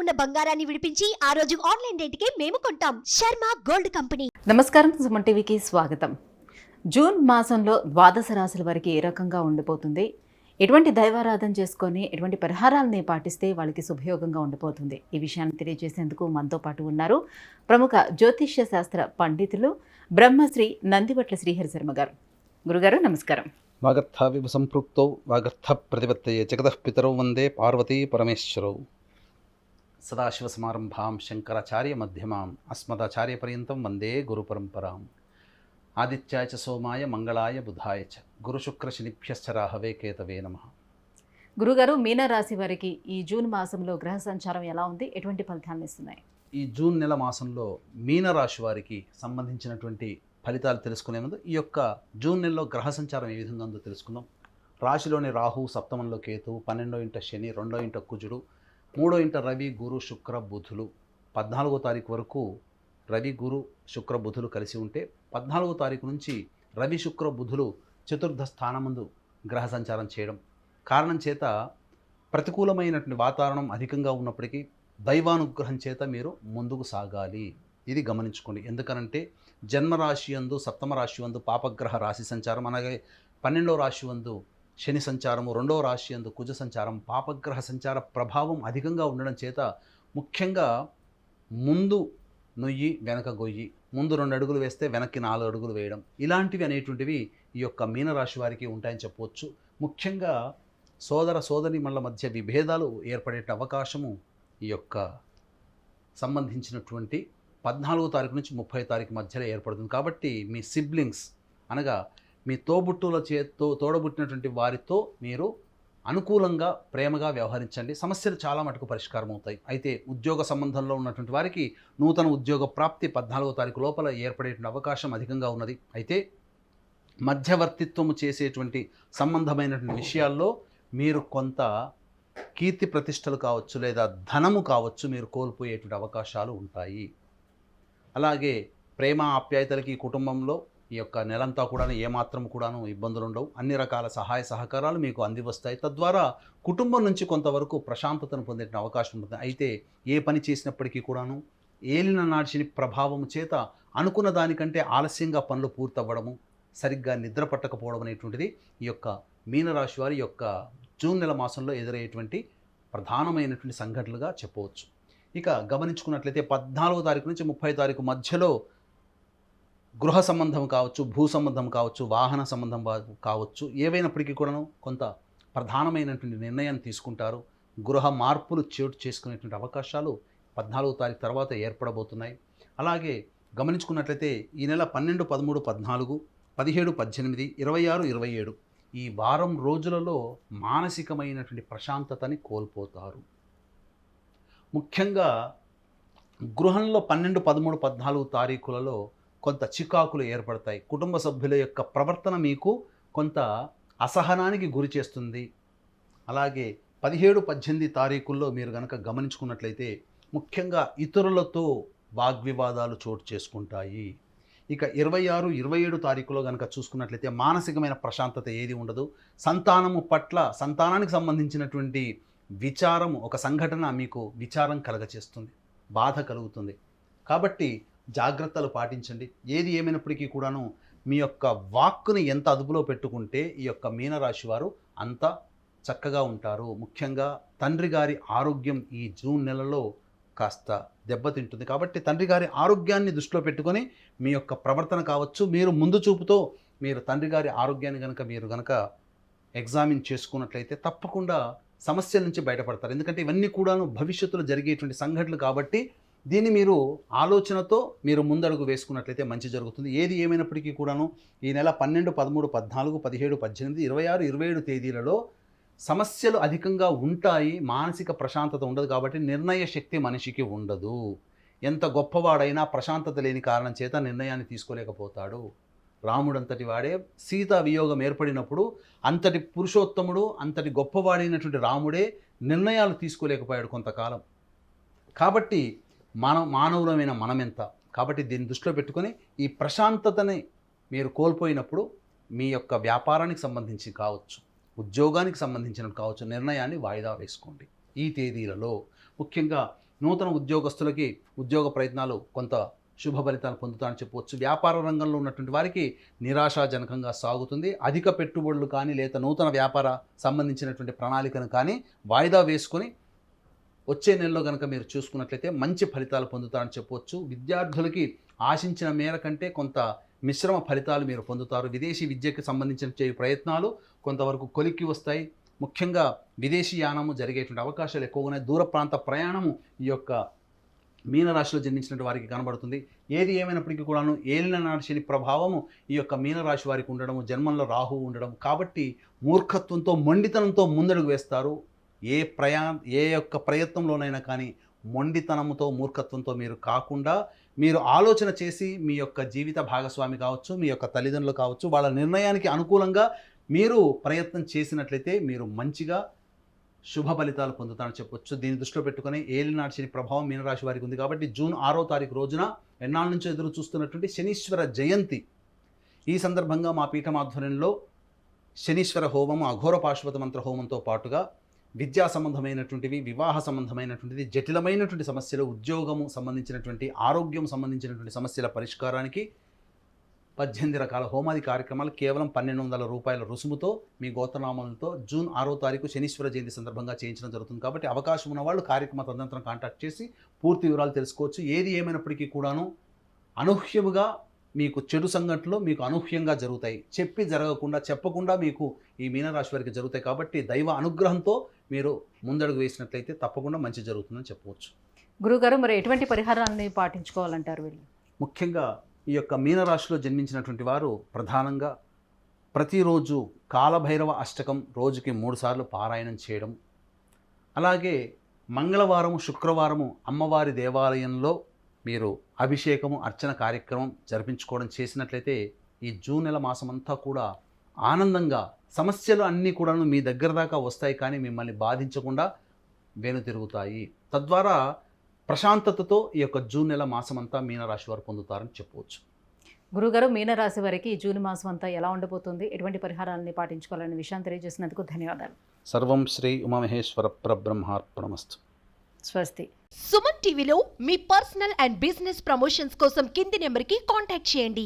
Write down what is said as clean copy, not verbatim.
ఉన్న బంగారాన్ని విడిపించి ఆ రోజు ఆన్లైన్ రేటుకే మేము కొంటాం. Sharma gold company. నమస్కారం, సుమన్ టీవీకి స్వాగతం. జూన్ మాసంలో ద్వాదశ రాశుల వారికి ఏ రకంగా ఉండిపోతుంది, ఎటువంటి దైవారాధన చేసుకొని ఎటువంటి పరిహారాలని పాటిస్తే వాళ్ళకి శుభయోగంగా ఉండిపోతుంది, ఈ విషయాన్ని తెలియజేసేందుకు మనతో పాటు ఉన్నారు ప్రముఖ జ్యోతిష్య శాస్త్ర పండితులు బ్రహ్మశ్రీ నందివట్ల శ్రీహరి శర్మ గారు. గురుగారు నమస్కారం. వాగర్థావివ సంపృక్తౌ వాగర్థ ప్రతిపత్తయే జగతః పితరౌ వందే పార్వతీ పరమేశ్వరౌ. సదాశివసమారంభాం శంకరాచార్య మధ్యమాం అస్మదాచార్యపర్యంతం వందే గురుపరంపరాం. ఆదిత్యాయ చ సోమాయ మంగళాయ బుధాయ చ గురుశుక్రశనిభ్యశ్చ రాహవే కేతవే నమః. గురుగారు, మీనరాశి వారికి ఈ జూన్ మాసంలో గ్రహ సంచారం ఎలా ఉంది, ఎటువంటి ఫలితాలను ఇస్తున్నాయి? ఈ జూన్ నెల మాసంలో మీనరాశి వారికి సంబంధించినటువంటి ఫలితాలు తెలుసుకునే ముందు ఈ యొక్క జూన్ నెలలో గ్రహ సంచారం ఏ విధంగా ఉందో తెలుసుకుందాం. రాశిలోని రాహు, సప్తమంలో కేతు, 12వ ఇంట శని, 2వ ఇంట కుజుడు, 3వ ఇంట రవి, గురు, శుక్ర, బుధులు. 14వ తారీఖు వరకు రవి, గురు, శుక్ర, బుధులు కలిసి ఉంటే 14వ తారీఖు నుంచి రవి, శుక్ర, బుధులు చతుర్థ స్థానమందు గ్రహ సంచారం చేయడం కారణం చేత ప్రతికూలమైనటువంటి వాతావరణం అధికంగా ఉన్నప్పటికీ దైవానుగ్రహం చేత మీరు ముందుకు సాగాలి. ఇది గమనించుకోండి. ఎందుకనంటే జన్మరాశి యందు, సప్తమ రాశి యందు పాపగ్రహ రాశి సంచారం, అలాగే 12వ రాశి యందు శని సంచారము, 2వ రాశి యందు కుజ సంచారం, పాపగ్రహ సంచార ప్రభావం అధికంగా ఉండడం చేత ముఖ్యంగా ముందు నొయ్యి వెనక గొయ్యి, ముందు 2 అడుగులు వేస్తే వెనక్కి 4 అడుగులు వేయడం, ఇలాంటివి అనేటువంటివి ఈ యొక్క మీనరాశి వారికి ఉంటాయని చెప్పవచ్చు. ముఖ్యంగా సోదర సోదరీమణుల మధ్య విభేదాలు ఏర్పడే అవకాశము ఈ యొక్క సంబంధించినటువంటి 14వ తారీఖు నుంచి 30వ తారీఖు మధ్యలో ఏర్పడుతుంది. కాబట్టి మీ సిబ్లింగ్స్ అనగా మీ తోబుట్టుల చేత్తో తోడబుట్టినటువంటి వారితో మీరు అనుకూలంగా ప్రేమగా వ్యవహరించండి. సమస్యలు చాలా మటుకు పరిష్కారం అవుతాయి. అయితే ఉద్యోగ సంబంధంలో ఉన్నటువంటి వారికి నూతన ఉద్యోగ ప్రాప్తి 14వ తారీఖు లోపల ఏర్పడేటువంటి అవకాశం అధికంగా ఉన్నది. అయితే మధ్యవర్తిత్వము చేసేటువంటి సంబంధమైనటువంటి విషయాల్లో మీరు కొంత కీర్తి ప్రతిష్టలు కావచ్చు, లేదా ధనము కావచ్చు, మీరు కోల్పోయేటువంటి అవకాశాలు ఉంటాయి. అలాగే ప్రేమ ఆప్యాయతలకి కుటుంబంలో ఈ యొక్క నెలంతా కూడా ఏమాత్రం కూడాను ఇబ్బందులు ఉండవు. అన్ని రకాల సహాయ సహకారాలు మీకు అందివస్తాయి. తద్వారా కుటుంబం నుంచి కొంతవరకు ప్రశాంతతను పొందే అవకాశం ఉంటుంది. అయితే ఏ పని చేసినప్పటికీ కూడాను ఏలిన నాడిని ప్రభావం చేత అనుకున్న దానికంటే ఆలస్యంగా పనులు పూర్తవ్వడము, సరిగ్గా నిద్ర పట్టకపోవడం అనేటువంటిది ఈ యొక్క మీనరాశి వారి యొక్క జూన్ నెల మాసంలో ఎదురయ్యేటువంటి ప్రధానమైనటువంటి సంఘటనలుగా చెప్పవచ్చు. ఇక గమనించుకున్నట్లయితే 14వ తారీఖు నుంచి 30వ తారీఖు మధ్యలో గృహ సంబంధం కావచ్చు, భూ సంబంధం కావచ్చు, వాహన సంబంధం కావచ్చు, ఏవైనప్పటికీ కూడాను కొంత ప్రధానమైనటువంటి నిర్ణయాన్ని తీసుకుంటారు. గృహ మార్పులు చోటు చేసుకునేటువంటి అవకాశాలు 14వ తారీఖు తర్వాత ఏర్పడబోతున్నాయి. అలాగే గమనించుకున్నట్లయితే ఈ నెల 12, 13, 14, 17, 18, 26, 27 ఈ వారం రోజులలో మానసికమైనటువంటి ప్రశాంతతని కోల్పోతారు. ముఖ్యంగా గృహంలో 12, 13, 14 తారీఖులలో కొంత చికాకులు ఏర్పడతాయి. కుటుంబ సభ్యుల యొక్క ప్రవర్తన మీకు కొంత అసహనానికి గురి చేస్తుంది. అలాగే 17, 18 తారీఖుల్లో మీరు కనుక గమనించుకున్నట్లయితే ముఖ్యంగా ఇతరులతో వాగ్వివాదాలు చోటు చేసుకుంటాయి. ఇక 26, 27 తారీఖులో కనుక చూసుకున్నట్లయితే మానసికమైన ప్రశాంతత ఏది ఉండదు. సంతానము పట్ల, సంతానానికి సంబంధించినటువంటి విచారం, ఒక సంఘటన మీకు విచారం కలగచేస్తుంది, బాధ కలుగుతుంది. కాబట్టి జాగ్రత్తలు పాటించండి. ఏది ఏమైనప్పటికీ కూడాను మీ యొక్క వాక్కుని ఎంత అదుపులో పెట్టుకుంటే ఈ యొక్క మీనరాశి వారు అంత చక్కగా ఉంటారు. ముఖ్యంగా తండ్రి గారి ఆరోగ్యం ఈ జూన్ నెలలో కాస్త దెబ్బతింటుంది. కాబట్టి తండ్రి గారి ఆరోగ్యాన్ని దృష్టిలో పెట్టుకొని మీ యొక్క ప్రవర్తన కావచ్చు, మీరు ముందు చూపుతో మీరు తండ్రి గారి ఆరోగ్యాన్ని మీరు కనుక ఎగ్జామిన్ చేసుకున్నట్లయితే తప్పకుండా సమస్యల నుంచి బయటపడతారు. ఎందుకంటే ఇవన్నీ కూడాను భవిష్యత్తులో జరిగేటువంటి సంఘటనలు కాబట్టి దీన్ని మీరు ఆలోచనతో మీరు ముందడుగు వేసుకున్నట్లయితే మంచి జరుగుతుంది. ఏది ఏమైనప్పటికీ కూడాను ఈ నెల 12, 13, 14, 17, 18, 26, 27 తేదీలలో సమస్యలు అధికంగా ఉంటాయి. మానసిక ప్రశాంతత ఉండదు. కాబట్టి నిర్ణయ శక్తి మనిషికి ఉండదు. ఎంత గొప్పవాడైనా ప్రశాంతత లేని కారణం చేత నిర్ణయాన్ని తీసుకోలేకపోతాడు. రాముడంతటి వాడే సీతా వియోగం ఏర్పడినప్పుడు అంతటి పురుషోత్తముడు, అంతటి గొప్పవాడైనటువంటి రాముడే నిర్ణయాలు తీసుకోలేకపోయాడు కొంతకాలం. కాబట్టి మానవులమైన మనమెంత. కాబట్టి దీన్ని దృష్టిలో పెట్టుకొని ఈ ప్రశాంతతని మీరు కోల్పోయినప్పుడు మీ యొక్క వ్యాపారానికి సంబంధించి కావచ్చు, ఉద్యోగానికి సంబంధించినది కావచ్చు, నిర్ణయాన్ని వాయిదా వేసుకోండి. ఈ తేదీలలో ముఖ్యంగా నూతన ఉద్యోగస్తులకి ఉద్యోగ ప్రయత్నాలు కొంత శుభ ఫలితాలు పొందుతారని చెప్పవచ్చు. వ్యాపార రంగంలో ఉన్నటువంటి వారికి నిరాశాజనకంగా సాగుతుంది. అధిక పెట్టుబడులు కానీ లేదా నూతన వ్యాపార సంబంధించినటువంటి ప్రణాళికను కానీ వాయిదా వేసుకొని వచ్చే నెలలో కనుక మీరు చూసుకున్నట్లయితే మంచి ఫలితాలు పొందుతారని చెప్పవచ్చు. విద్యార్థులకి ఆశించిన మేర కంటే కొంత మిశ్రమ ఫలితాలు మీరు పొందుతారు. విదేశీ విద్యకు సంబంధించిన ప్రయత్నాలు కొంతవరకు కొలిక్కి వస్తాయి. ముఖ్యంగా విదేశీ యానము జరిగేటువంటి అవకాశాలు ఎక్కువగా ఉన్నాయి. దూర ప్రాంత ప్రయాణము ఈ యొక్క మీనరాశిలో జన్మించినటువంటి వారికి కనబడుతుంది. ఏది ఏమైనప్పటికీ కూడాను ఏలిన నాటి శని ప్రభావము ఈ యొక్క మీనరాశి వారికి ఉండడము, జన్మంలో రాహు ఉండడం కాబట్టి మూర్ఖత్వంతో మొండితనంతో ముందడుగు వేస్తారు. ఏ యొక్క ప్రయత్నంలోనైనా కానీ మొండితనంతో మూర్ఖత్వంతో మీరు కాకుండా మీరు ఆలోచన చేసి మీ యొక్క జీవిత భాగస్వామి కావచ్చు, మీ యొక్క తల్లిదండ్రులు కావచ్చు, వాళ్ళ నిర్ణయానికి అనుకూలంగా మీరు ప్రయత్నం చేసినట్లయితే మీరు మంచిగా శుభ ఫలితాలు పొందుతారని చెప్పొచ్చు. దీన్ని దృష్టిలో పెట్టుకుని ఏలినాటి శని ప్రభావం మీనరాశి వారికి ఉంది కాబట్టి జూన్ 6వ తారీఖు రోజున ఎన్నాళ్ళ నుంచో ఎదురు చూస్తున్నటువంటి శనీశ్వర జయంతి. ఈ సందర్భంగా మా పీఠం ఆధ్వర్యంలో శనీశ్వర హోమము, అఘోర పాశుపత మంత్ర హోమంతో పాటుగా విద్యా సంబంధమైనటువంటివి, వివాహ సంబంధమైనటువంటిది, జటిలమైనటువంటి సమస్యలు, ఉద్యోగము సంబంధించినటువంటి, ఆరోగ్యం సంబంధించినటువంటి సమస్యల పరిష్కారానికి 18 రకాల హోమాది కార్యక్రమాలు కేవలం 1200 రూపాయల రుసుముతో మీ గోత్రనామాలతో జూన్ 6వ తారీఖు శనీశ్వర జయంతి సందర్భంగా చేయించడం జరుగుతుంది. కాబట్టి అవకాశం ఉన్న వాళ్ళు కార్యక్రమ తదనంతరం కాంటాక్ట్ చేసి పూర్తి వివరాలు తెలుసుకోవచ్చు. ఏది ఏమైనప్పటికీ కూడాను అనూహ్యముగా మీకు చెడు సంఘటనలు మీకు అనూహ్యంగా జరుగుతాయి. చెప్పకుండా మీకు ఈ మీనరాశి వారికి జరుగుతాయి. కాబట్టి దైవ అనుగ్రహంతో మీరు ముందడుగు వేసినట్లయితే తప్పకుండా మంచి జరుగుతుందని చెప్పవచ్చు. గురుగారు, మరి ఎటువంటి పరిహారాన్ని పాటించుకోవాలంటారు వీళ్ళు? ముఖ్యంగా ఈ యొక్క మీనరాశిలో జన్మించినటువంటి వారు ప్రధానంగా ప్రతిరోజు కాలభైరవ అష్టకం రోజుకి 3 సార్లు పారాయణం చేయడం, అలాగే మంగళవారము, శుక్రవారము అమ్మవారి దేవాలయంలో మీరు అభిషేకము, అర్చన కార్యక్రమం జరిపించుకోవడం చేసినట్లయితే ఈ జూన్ నెల మాసమంతా కూడా ఆనందంగా సమస్యలు అన్నీ కూడాను మీ దగ్గర దాకా వస్తాయి, కానీ మిమ్మల్ని బాధించకుండా వెనుతిరుగుతాయి. తద్వారా ప్రశాంతతతో ఈ యొక్క జూన్ నెల మాసమంతా మీనరాశి వారు పొందుతారని చెప్పవచ్చు. గురుగారు, మీనరాశి వారికి ఈ జూన్ మాసం అంతా ఎలా ఉండబోతుంది, ఎటువంటి పరిహారాలని పాటించుకోవాలనే విషయాన్ని తెలియజేసినందుకు ధన్యవాదాలు. సర్వం శ్రీ ఉమామహేశ్వర పరబ్రహ్మార్పణమస్తు. స్వస్తి. సుమన్ టీవీలో మీ పర్సనల్ అండ్ బిజినెస్ ప్రమోషన్స్ కోసం కింది నెంబర్కి కాంటాక్ట్ చేయండి.